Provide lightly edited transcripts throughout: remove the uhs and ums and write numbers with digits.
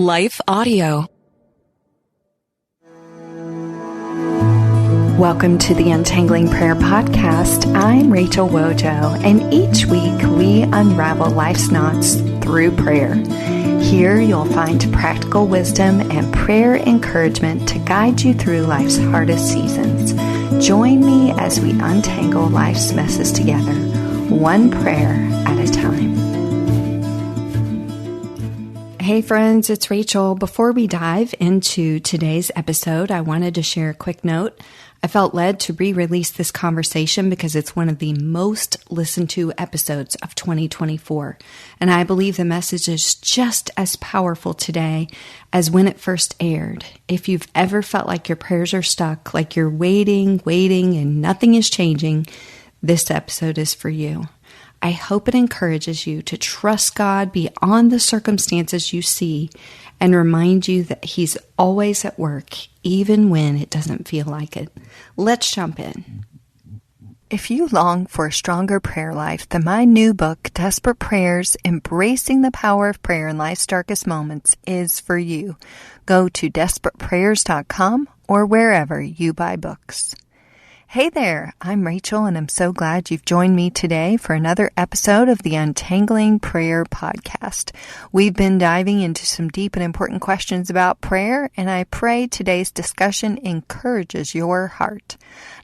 Life Audio. Welcome to the Untangling Prayer Podcast. I'm Rachel Wojo, and each week we unravel life's knots through prayer. Here you'll find practical wisdom and prayer encouragement to guide you through life's hardest seasons. Join me as we untangle life's messes together, one prayer at a time. Hey friends, it's Rachel. Before we dive into today's episode, I wanted to share a quick note. I felt led to re-release this conversation because it's one of the most listened to episodes of 2024. And I believe the message is just as powerful today as when it first aired. If you've ever felt like your prayers are stuck, like you're waiting, and nothing is changing, this episode is for you. I hope it encourages you to trust God beyond the circumstances you see and remind you that He's always at work, even when it doesn't feel like it. Let's jump in. If you long for a stronger prayer life, then my new book, Desperate Prayers, Embracing the Power of Prayer in Life's Darkest Moments, is for you. Go to desperateprayers.com or wherever you buy books. Hey there, I'm Rachel, and I'm so glad you've joined me today for another episode of the Untangling Prayer Podcast. We've been diving into some deep and important questions about prayer, and I pray today's discussion encourages your heart.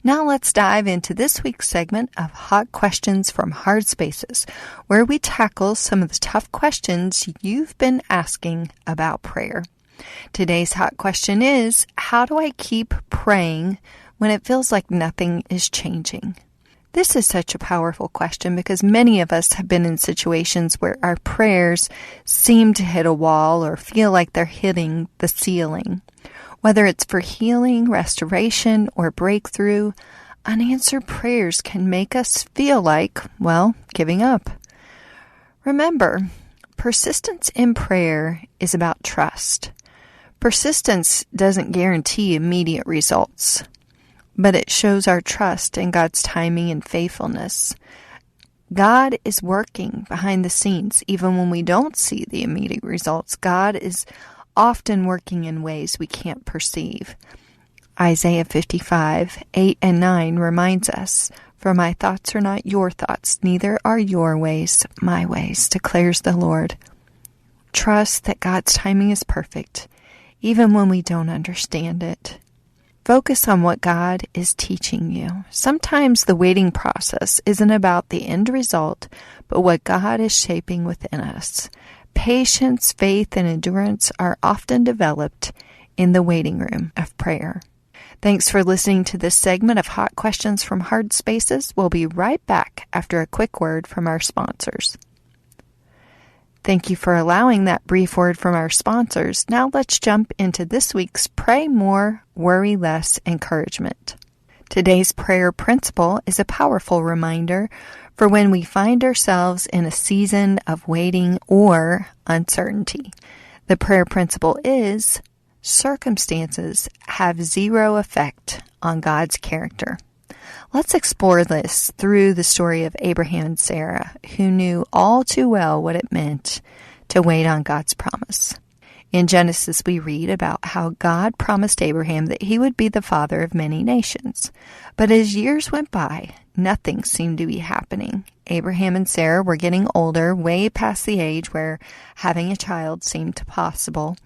Now let's dive into this week's segment of Hot Questions from Hard Spaces, where we tackle some of the tough questions you've been asking about prayer. Today's hot question is, how do I keep praying when it feels like nothing is changing? This is such a powerful question because many of us have been in situations where our prayers seem to hit a wall or feel like they're hitting the ceiling. Whether it's for healing, restoration, or breakthrough, unanswered prayers can make us feel like, giving up. Remember, persistence in prayer is about trust. Persistence doesn't guarantee immediate results, but it shows our trust in God's timing and faithfulness. God is working behind the scenes even when we don't see the immediate results. God is often working in ways we can't perceive. Isaiah 55, 8 and 9 reminds us, "For my thoughts are not your thoughts, neither are your ways my ways, declares the Lord." Trust that God's timing is perfect, even when we don't understand it. Focus on what God is teaching you. Sometimes the waiting process isn't about the end result, but what God is shaping within us. Patience, faith, and endurance are often developed in the waiting room of prayer. Thanks for listening to this segment of Hot Questions from Hard Spaces. We'll be right back after a quick word from our sponsors. Thank you for allowing that brief word from our sponsors. Now let's jump into this week's Pray More, Worry Less encouragement. Today's prayer principle is a powerful reminder for when we find ourselves in a season of waiting or uncertainty. The prayer principle is, circumstances have zero effect on God's character. Let's explore this through the story of Abraham and Sarah, who knew all too well what it meant to wait on God's promise. In Genesis, we read about how God promised Abraham that he would be the father of many nations. But as years went by, nothing seemed to be happening. Abraham and Sarah were getting older, way past the age where having a child seemed possible.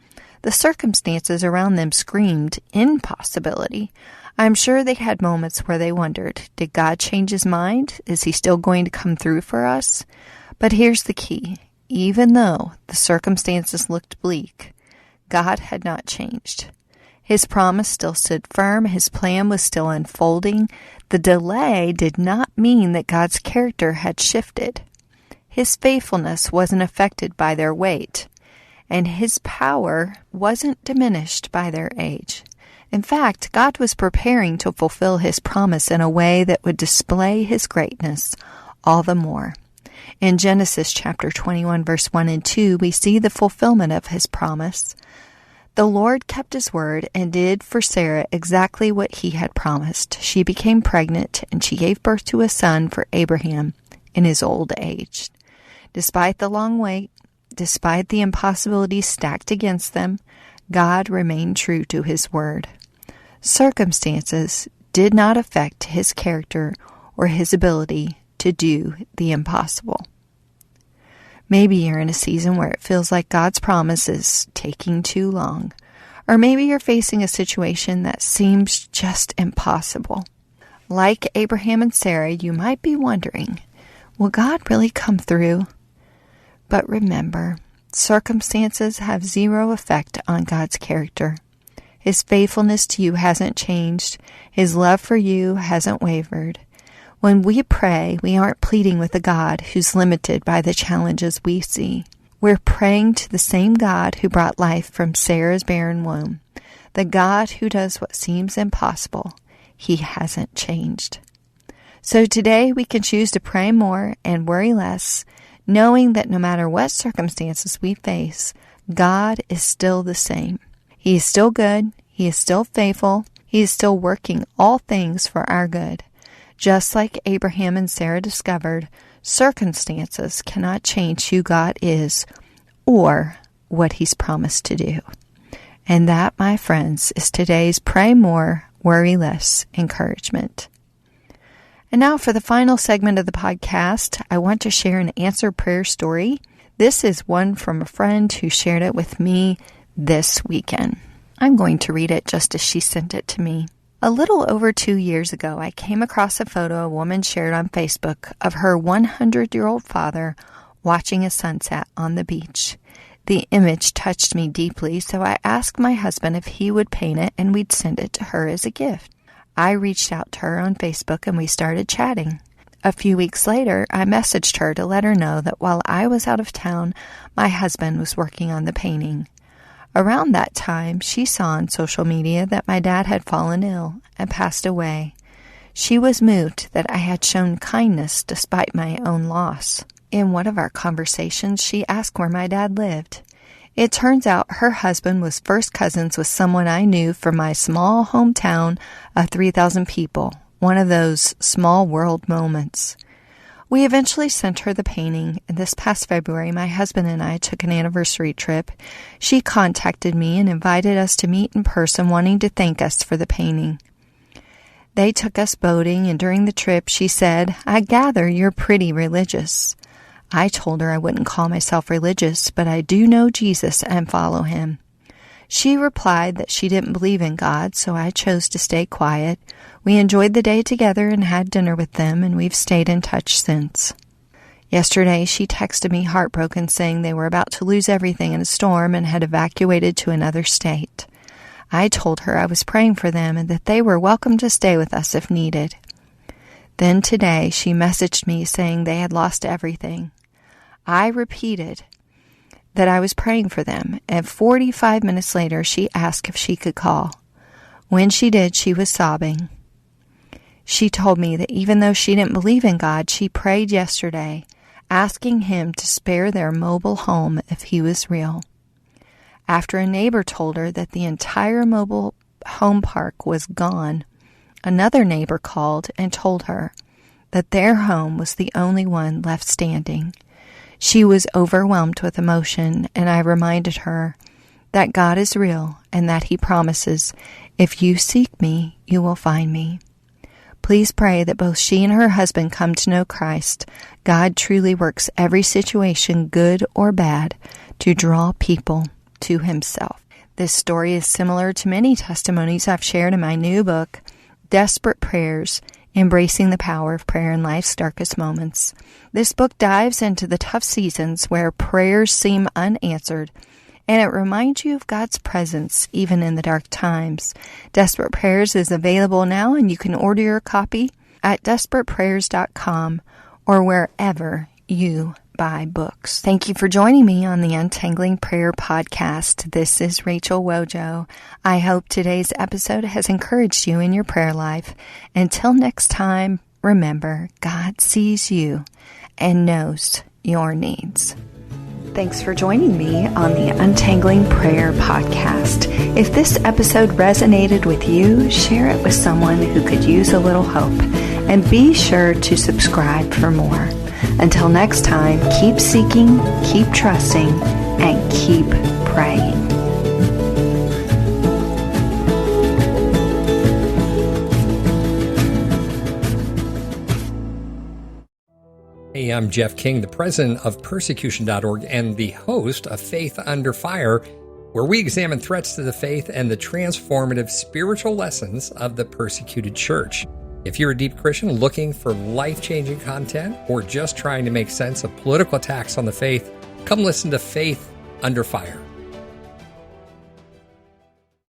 The circumstances around them screamed impossibility. I'm sure they had moments where they wondered, did God change his mind? Is he still going to come through for us? But here's the key. Even though the circumstances looked bleak, God had not changed. His promise still stood firm. His plan was still unfolding. The delay did not mean that God's character had shifted. His faithfulness wasn't affected by their wait, and his power wasn't diminished by their age. In fact, God was preparing to fulfill his promise in a way that would display his greatness all the more. In Genesis chapter 21, verse 1 and 2, we see the fulfillment of his promise. The Lord kept his word and did for Sarah exactly what he had promised. She became pregnant, and she gave birth to a son for Abraham in his old age. Despite the long wait, despite the impossibilities stacked against them, God remained true to His word. Circumstances did not affect His character or His ability to do the impossible. Maybe you're in a season where it feels like God's promise is taking too long. Or maybe you're facing a situation that seems just impossible. Like Abraham and Sarah, you might be wondering, will God really come through? But remember, circumstances have zero effect on God's character. His faithfulness to you hasn't changed. His love for you hasn't wavered. When we pray, we aren't pleading with a God who's limited by the challenges we see. We're praying to the same God who brought life from Sarah's barren womb, the God who does what seems impossible. He hasn't changed. So today we can choose to pray more and worry less, knowing that no matter what circumstances we face, God is still the same. He is still good. He is still faithful. He is still working all things for our good. Just like Abraham and Sarah discovered, circumstances cannot change who God is or what He's promised to do. And that, my friends, is today's Pray More, Worry Less encouragement. And now for the final segment of the podcast, I want to share an answered prayer story. This is one from a friend who shared it with me this weekend. I'm going to read it just as she sent it to me. A little over 2 years ago, I came across a photo a woman shared on Facebook of her 100-year-old father watching a sunset on the beach. The image touched me deeply, so I asked my husband if he would paint it and we'd send it to her as a gift. I reached out to her on Facebook and we started chatting. A few weeks later, I messaged her to let her know that while I was out of town, my husband was working on the painting. Around that time, she saw on social media that my dad had fallen ill and passed away. She was moved that I had shown kindness despite my own loss. In one of our conversations, she asked where my dad lived. It turns out her husband was first cousins with someone I knew from my small hometown of 3,000 people, one of those small world moments. We eventually sent her the painting, and this past February, my husband and I took an anniversary trip. She contacted me and invited us to meet in person, wanting to thank us for the painting. They took us boating, and during the trip, she said, "I gather you're pretty religious." I told her I wouldn't call myself religious, but I do know Jesus and follow Him. She replied that she didn't believe in God, so I chose to stay quiet. We enjoyed the day together and had dinner with them, and we've stayed in touch since. Yesterday, she texted me heartbroken, saying they were about to lose everything in a storm and had evacuated to another state. I told her I was praying for them and that they were welcome to stay with us if needed. Then today, she messaged me saying they had lost everything. I repeated that I was praying for them, and 45 minutes later, she asked if she could call. When she did, she was sobbing. She told me that even though she didn't believe in God, she prayed yesterday, asking Him to spare their mobile home if He was real. After a neighbor told her that the entire mobile home park was gone, another neighbor called and told her that their home was the only one left standing. She was overwhelmed with emotion, and I reminded her that God is real and that He promises, "If you seek me, you will find me." Please pray that both she and her husband come to know Christ. God truly works every situation, good or bad, to draw people to Himself. This story is similar to many testimonies I've shared in my new book, Desperate Prayers, Embracing the Power of Prayer in Life's Darkest Moments. This book dives into the tough seasons where prayers seem unanswered, and it reminds you of God's presence even in the dark times. Desperate Prayers is available now, and you can order your copy at desperateprayers.com or wherever you buy books. Thank you for joining me on the Untangling Prayer podcast. This is Rachel Wojo. I hope today's episode has encouraged you in your prayer life. Until next time, remember, God sees you and knows your needs. Thanks for joining me on the Untangling Prayer podcast. If this episode resonated with you, share it with someone who could use a little hope. And be sure to subscribe for more. Until next time, keep seeking, keep trusting, and keep praying. Hey, I'm Jeff King, the president of Persecution.org and the host of Faith Under Fire, where we examine threats to the faith and the transformative spiritual lessons of the persecuted church. If you're a deep Christian looking for life-changing content or just trying to make sense of political attacks on the faith, come listen to Faith Under Fire.